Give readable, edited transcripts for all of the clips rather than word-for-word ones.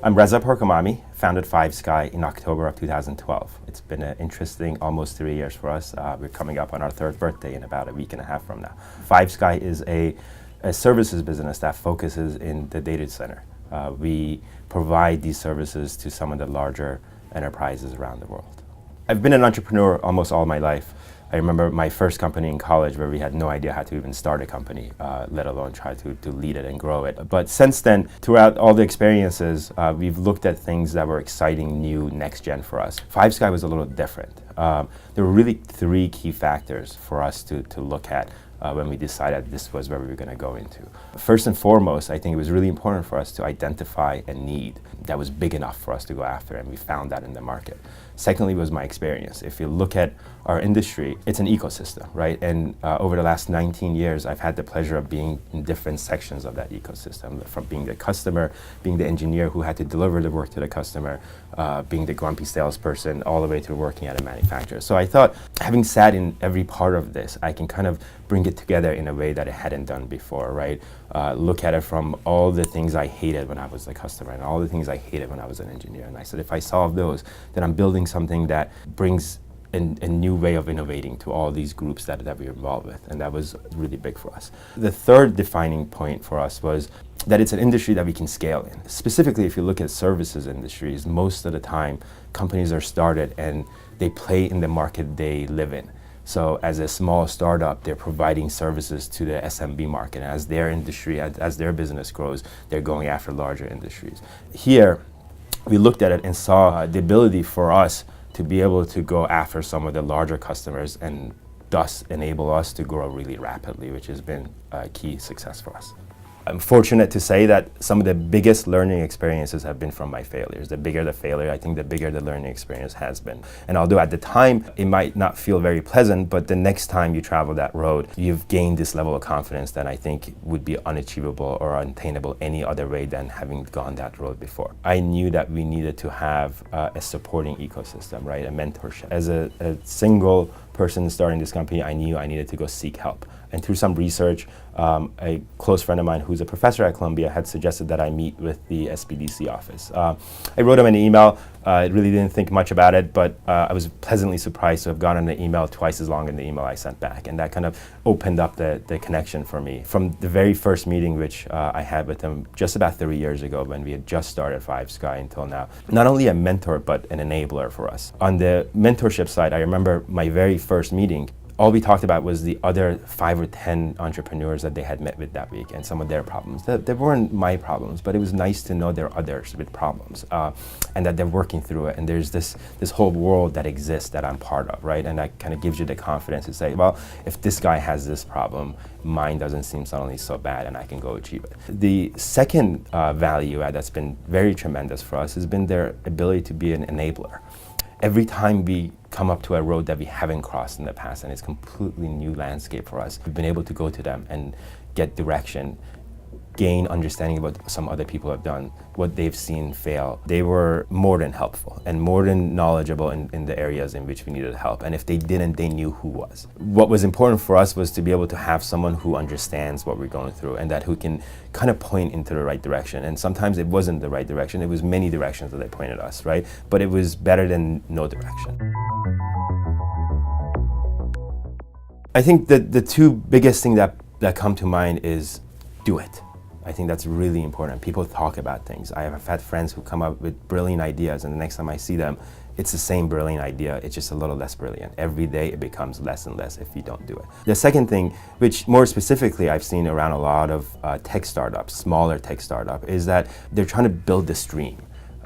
I'm Reza Pourkhomami, founded Fivesky in October of 2012. It's been an interesting almost 3 years for us. We're coming up on our third birthday in about a week and a half from now. Fivesky is a services business that focuses in the data center. We provide these services to some of the larger enterprises around the world. I've been an entrepreneur almost all my life. I remember my first company in college where we had no idea how to even start a company, let alone try to lead it and grow it. But since then, throughout all the experiences, we've looked at things that were exciting, new, next gen for us. Fivesky was a little different. There were really three key factors for us to look at when we decided this was where we were going to go into. First and foremost, I think it was really important for us to identify a need that was big enough for us to go after, and we found that in the market. Secondly was my experience. If you look at our industry, it's an ecosystem, right? And over the last 19 years, I've had the pleasure of being in different sections of that ecosystem, from being the customer, being the engineer who had to deliver the work to the customer, being the grumpy salesperson, all the way to working at a manufacturer. So I thought, having sat in every part of this, I can kind of bring it together in a way that it hadn't done before, right? Look at it from all the things I hated when I was a customer and all the things I hated when I was an engineer. And I said, if I solve those, then I'm building something that brings a new way of innovating to all these groups that we're involved with. And that was really big for us. The third defining point for us was that it's an industry that we can scale in. Specifically, if you look at services industries, most of the time, companies are started and they play in the market they live in. So as a small startup, they're providing services to the SMB market. And as their industry, as their business grows, they're going after larger industries. Here, we looked at it and saw the ability for us to be able to go after some of the larger customers and thus enable us to grow really rapidly, which has been a key success for us. I'm fortunate to say that some of the biggest learning experiences have been from my failures. The bigger the failure, I think the bigger the learning experience has been. And although at the time it might not feel very pleasant, but the next time you travel that road, you've gained this level of confidence that I think would be unachievable or unattainable any other way than having gone that road before. I knew that we needed to have a supporting ecosystem, right? A mentorship. As a single person starting this company, I knew I needed to go seek help. And through some research, a close friend of mine who's a professor at Columbia had suggested that I meet with the SBDC office. I wrote him an email. I really didn't think much about it, but I was pleasantly surprised to have gotten an email twice as long as the email I sent back. And that kind of opened up the connection for me. From the very first meeting, which I had with him just about 3 years ago when we had just started Fivesky until now, not only a mentor, but an enabler for us. On the mentorship side, I remember my very first meeting, all we talked about was the other 5 or 10 entrepreneurs that they had met with that week and some of their problems. They weren't my problems, but it was nice to know there are others with problems and that they're working through it. And there's this whole world that exists that I'm part of, right? And that kind of gives you the confidence to say, well, if this guy has this problem, mine doesn't seem suddenly so bad and I can go achieve it. The second value add that's been very tremendous for us has been their ability to be an enabler. Every time we come up to a road that we haven't crossed in the past and it's a completely new landscape for us, we've been able to go to them and get direction, gain understanding of what some other people have done, what they've seen fail. They were more than helpful and more than knowledgeable in the areas in which we needed help. And if they didn't, they knew who was. What was important for us was to be able to have someone who understands what we're going through and that who can kind of point into the right direction. And sometimes it wasn't the right direction. It was many directions that they pointed us, right? But it was better than no direction. I think that the two biggest things that come to mind is do it. I think that's really important. People talk about things. I have had friends who come up with brilliant ideas and the next time I see them, it's the same brilliant idea, it's just a little less brilliant. Every day it becomes less and less if you don't do it. The second thing, which more specifically I've seen around a lot of tech startups, smaller tech startups, is that they're trying to build this dream.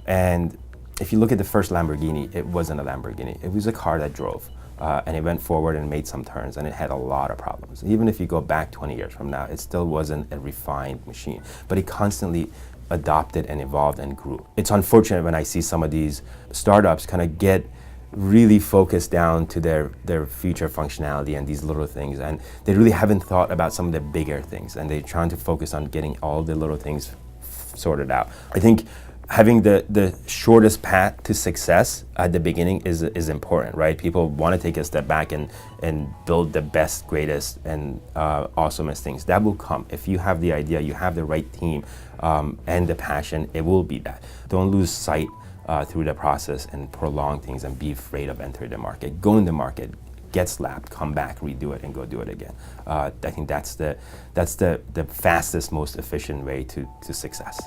And if you look at the first Lamborghini, it wasn't a Lamborghini. It was a car that drove. And it went forward and made some turns, and it had a lot of problems. Even if you go back 20 years from now, it still wasn't a refined machine. But it constantly adopted and evolved and grew. It's unfortunate when I see some of these startups kind of get really focused down to their feature functionality and these little things, and they really haven't thought about some of the bigger things, and they're trying to focus on getting all the little things sorted out. I think having the shortest path to success at the beginning is important, right? People want to take a step back and build the best, greatest, and awesomest things. That will come. If you have the idea, you have the right team, and the passion, it will be that. Don't lose sight through the process and prolong things and be afraid of entering the market. Go in the market, get slapped, come back, redo it, and go do it again. I think that's the fastest, most efficient way to success.